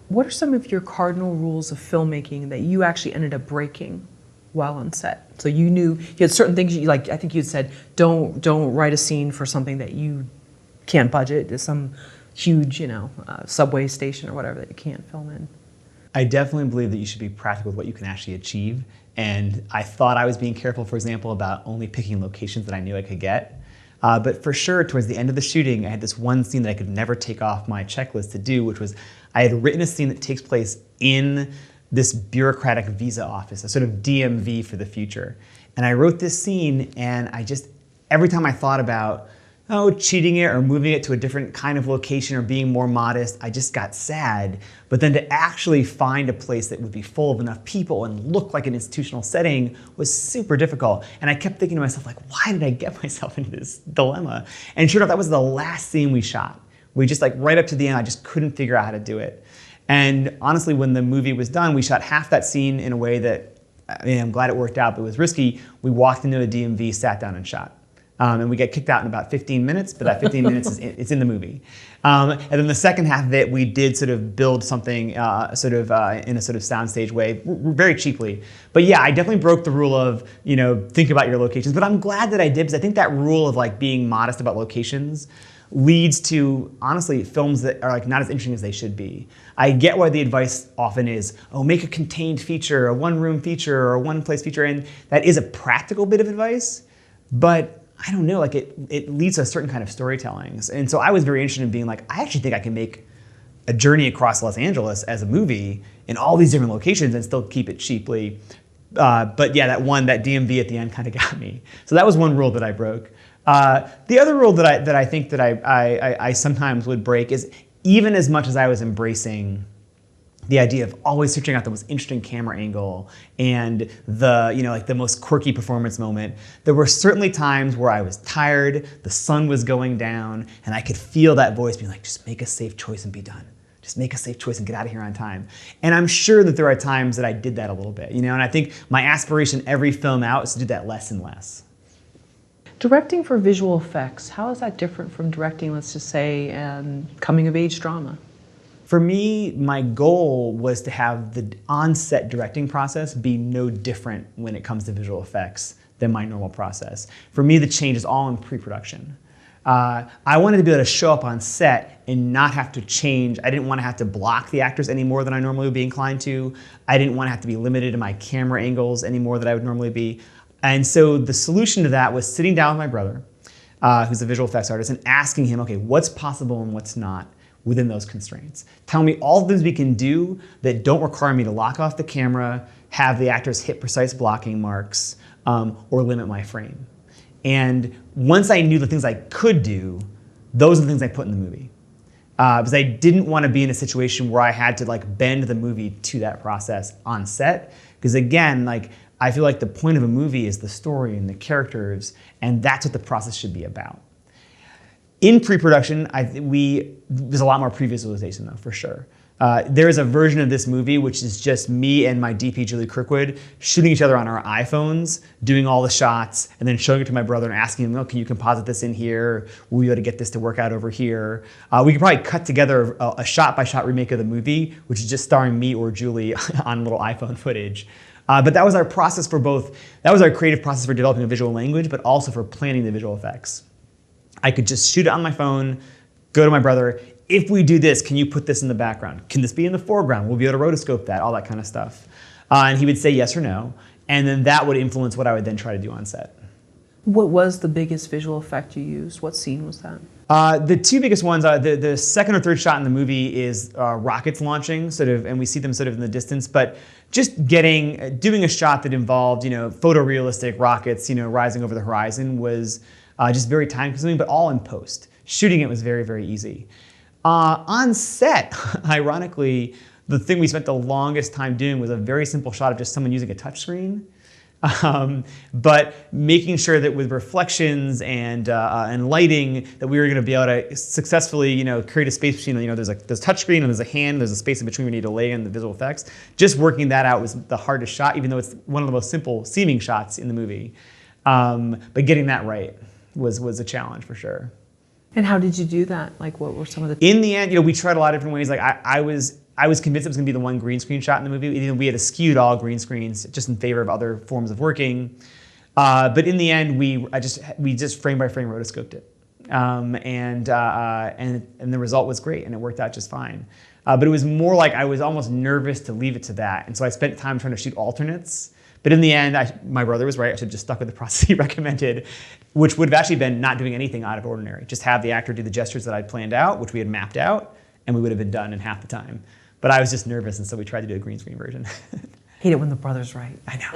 What are some of your cardinal rules of filmmaking that you actually ended up breaking while on set? So you knew you had certain things you like. I think you said don't write a scene for something that you can't budget. There's some huge, subway station or whatever that you can't film in. I definitely believe that you should be practical with what you can actually achieve. And I thought I was being careful, for example, about only picking locations that I knew I could get. But for sure, towards the end of the shooting, I had this one scene that I could never take off my checklist to do, which was I had written a scene that takes place in this bureaucratic visa office, a sort of DMV for the future. And I wrote this scene, and every time I thought about, cheating it or moving it to a different kind of location or being more modest, I just got sad. But then to actually find a place that would be full of enough people and look like an institutional setting was super difficult. And I kept thinking to myself, like, why did I get myself into this dilemma? And sure enough, that was the last scene we shot. We just right up to the end, I just couldn't figure out how to do it. And honestly, when the movie was done, we shot half that scene in a way that, I'm glad it worked out, but it was risky. We walked into a DMV, sat down and shot. And we get kicked out in about 15 minutes, but that 15 minutes it's in the movie. And then the second half of it, we did sort of build something in a sort of soundstage way, very cheaply. But yeah, I definitely broke the rule of, think about your locations. But I'm glad that I did, because I think that rule of being modest about locations leads to, honestly, films that are not as interesting as they should be. I get why the advice often is, make a contained feature, a one-room feature, or a one-place feature, and that is a practical bit of advice, but I don't know, it leads to a certain kind of storytelling. And so I was very interested in being I actually think I can make a journey across Los Angeles as a movie in all these different locations and still keep it cheaply. But yeah, that DMV at the end kind of got me. So that was one rule that I broke. The other rule that I think that I sometimes would break is, even as much as I was embracing the idea of always searching out the most interesting camera angle and the most quirky performance moment, there were certainly times where I was tired, the sun was going down, and I could feel that voice being like, just make a safe choice and be done. Just make a safe choice and get out of here on time. And I'm sure that there are times that I did that a little bit, and I think my aspiration every film out is to do that less and less. Directing for visual effects, how is that different from directing, let's just say, coming-of-age drama? For me, my goal was to have the on-set directing process be no different when it comes to visual effects than my normal process. For me, the change is all in pre-production. I wanted to be able to show up on set and not have to change. I didn't want to have to block the actors any more than I normally would be inclined to. I didn't want to have to be limited in my camera angles any more than I would normally be. And so the solution to that was sitting down with my brother, who's a visual effects artist, and asking him, okay, what's possible and what's not within those constraints? Tell me all the things we can do that don't require me to lock off the camera, have the actors hit precise blocking marks, or limit my frame. And once I knew the things I could do, those are the things I put in the movie. Because I didn't want to be in a situation where I had to bend the movie to that process on set. Because again, I feel like the point of a movie is the story and the characters, and that's what the process should be about. In pre-production, there's a lot more pre-visualization though, for sure. There is a version of this movie which is just me and my DP, Julie Kirkwood, shooting each other on our iPhones, doing all the shots, and then showing it to my brother and asking him, can you composite this in here? Will we be able to get this to work out over here? We could probably cut together a shot-by-shot remake of the movie, which is just starring me or Julie on little iPhone footage. But that was our process for both. That was our creative process for developing a visual language, but also for planning the visual effects. I could just shoot it on my phone, go to my brother. If we do this, can you put this in the background? Can this be in the foreground? We'll be able to rotoscope that, all that kind of stuff. And he would say yes or no. And then that would influence what I would then try to do on set. What was the biggest visual effect you used? What scene was that? The two biggest ones, the second or third shot in the movie is rockets launching, and we see them in the distance, but just doing a shot that involved, photorealistic rockets, rising over the horizon was just very time consuming, but all in post. Shooting it was very, very easy. On set, ironically, the thing we spent the longest time doing was a very simple shot of just someone using a touchscreen. But making sure that with reflections and lighting that we were going to be able to successfully, create a space between, there's touchscreen and there's a hand, there's a space in between we need to lay in the visual effects. Just working that out was the hardest shot, even though it's one of the most simple seeming shots in the movie. But getting that right was a challenge for sure. And how did you do that? What were some of the... In the end, we tried a lot of different ways. I was I was convinced it was going to be the one green screen shot in the movie. Even we had eschewed all green screens just in favor of other forms of working. But in the end, we just frame by frame rotoscoped it, and the result was great, and it worked out just fine. But it was more like I was almost nervous to leave it to that, and so I spent time trying to shoot alternates. But in the end, my brother was right. I should have just stuck with the process he recommended, which would have actually been not doing anything out of ordinary. Just have the actor do the gestures that I'd planned out, which we had mapped out, and we would have been done in half the time. But I was just nervous, and so we tried to do a green screen version. Hate it when the brother's right. I know.